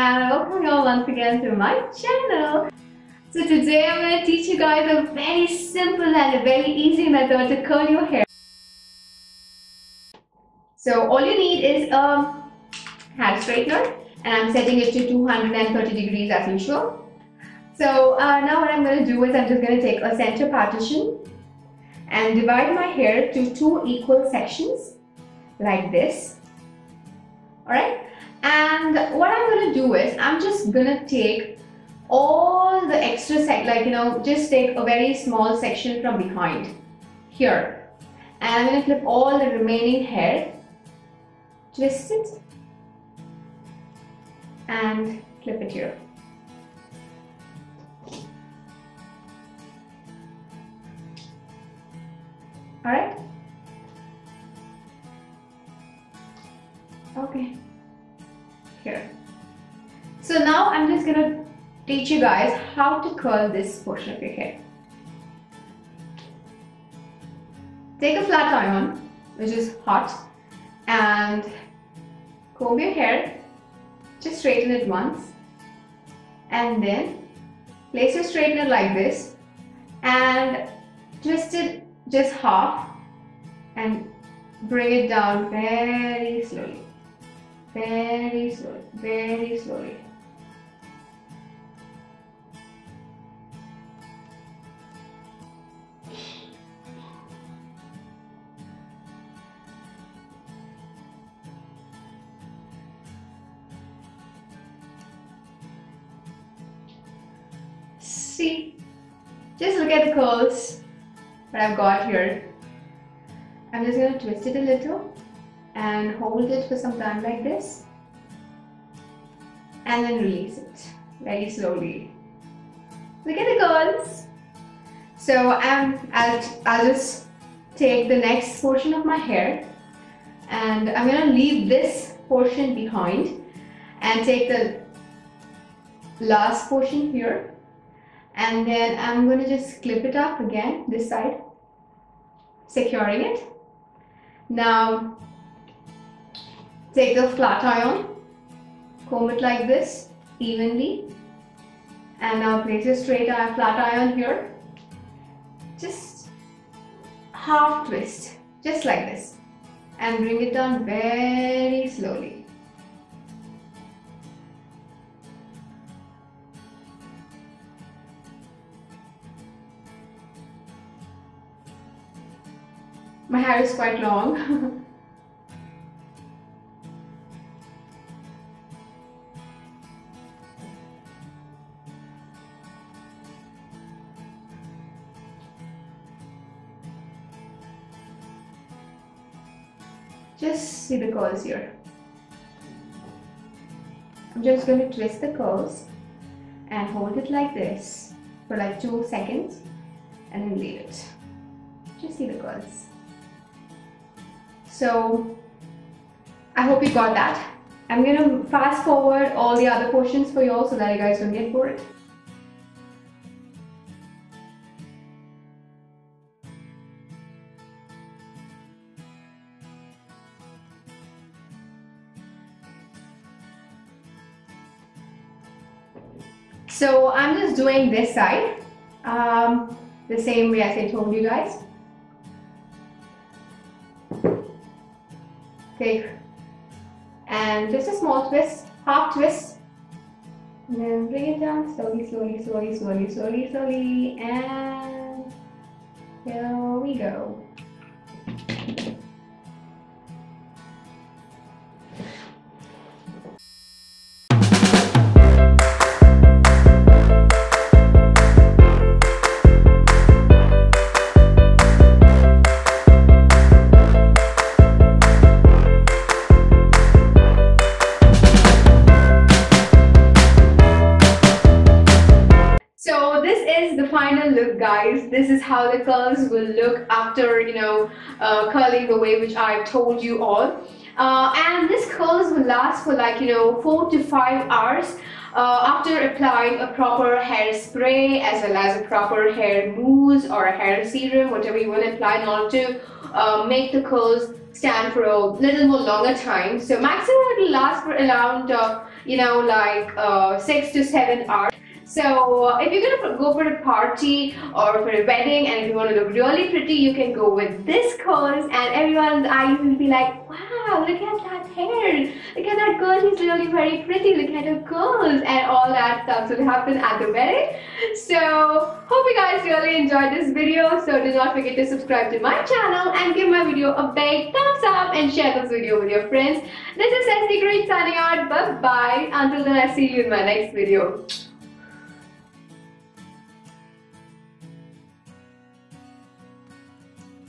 and welcome you all once again to my channel. So today I'm going to teach you guys a very simple and a very easy method to curl your hair. So all you need is a hair straightener, and I'm setting it to 230 degrees as usual. So now what I'm going to do is I'm just going to take a center partition and divide my hair to 2 equal sections like this. Alright, and what I'm going to do is I'm just going to take all the extra just take a very small section from behind here, and I'm going to clip all the remaining hair, twist it and clip it here. Alright? Okay. Here. So now I'm just gonna teach you guys how to curl this portion of your hair. Take a flat iron, which is hot, and comb your hair. Just straighten it once, and then place your straightener like this and twist it just half and bring it down very slowly, very slowly, very slowly. See, just look at the curls that I've got here. I'm just going to twist it a little and hold it for some time like this, and then release it very slowly. Look at the curls. So I'll just take the next portion of my hair, and I'm going to leave this portion behind and take the last portion here, and then I'm going to just clip it up again this side, securing it. Now take the flat iron, comb it like this evenly, and now place your flat iron here. Just half twist, just like this, and bring it down very slowly. My hair is quite long. Just see the curls here. I'm just going to twist the curls and hold it like this for like 2 seconds and then leave it. Just see the curls. So I hope you got that. I'm going to fast forward all the other portions for you all so that you guys don't get bored. So I'm just doing this side the same way as I told you guys. Take and just a small twist, half twist, and then bring it down slowly, slowly, slowly, slowly, slowly, slowly, and here we go. Final look, guys. This is how the curls will look after curling the way which I've told you all, and this curls will last for like 4 to 5 hours after applying a proper hairspray as well as a proper hair mousse or a hair serum, whatever you want to apply in order to make the curls stand for a little more longer time. So maximum it will last for around like 6 to 7 hours. So if you're gonna go for a party or for a wedding and if you want to look really pretty, you can go with this curls and everyone's eyes will be like, wow, look at that hair, look at that girl, she's really very pretty, look at her curls, and all that stuff will happen at the wedding. So hope you guys really enjoyed this video. So do not forget to subscribe to my channel and give my video a big thumbs up and share this video with your friends. This is Krish signing out. Bye bye. Until then, I'll see you in my next video.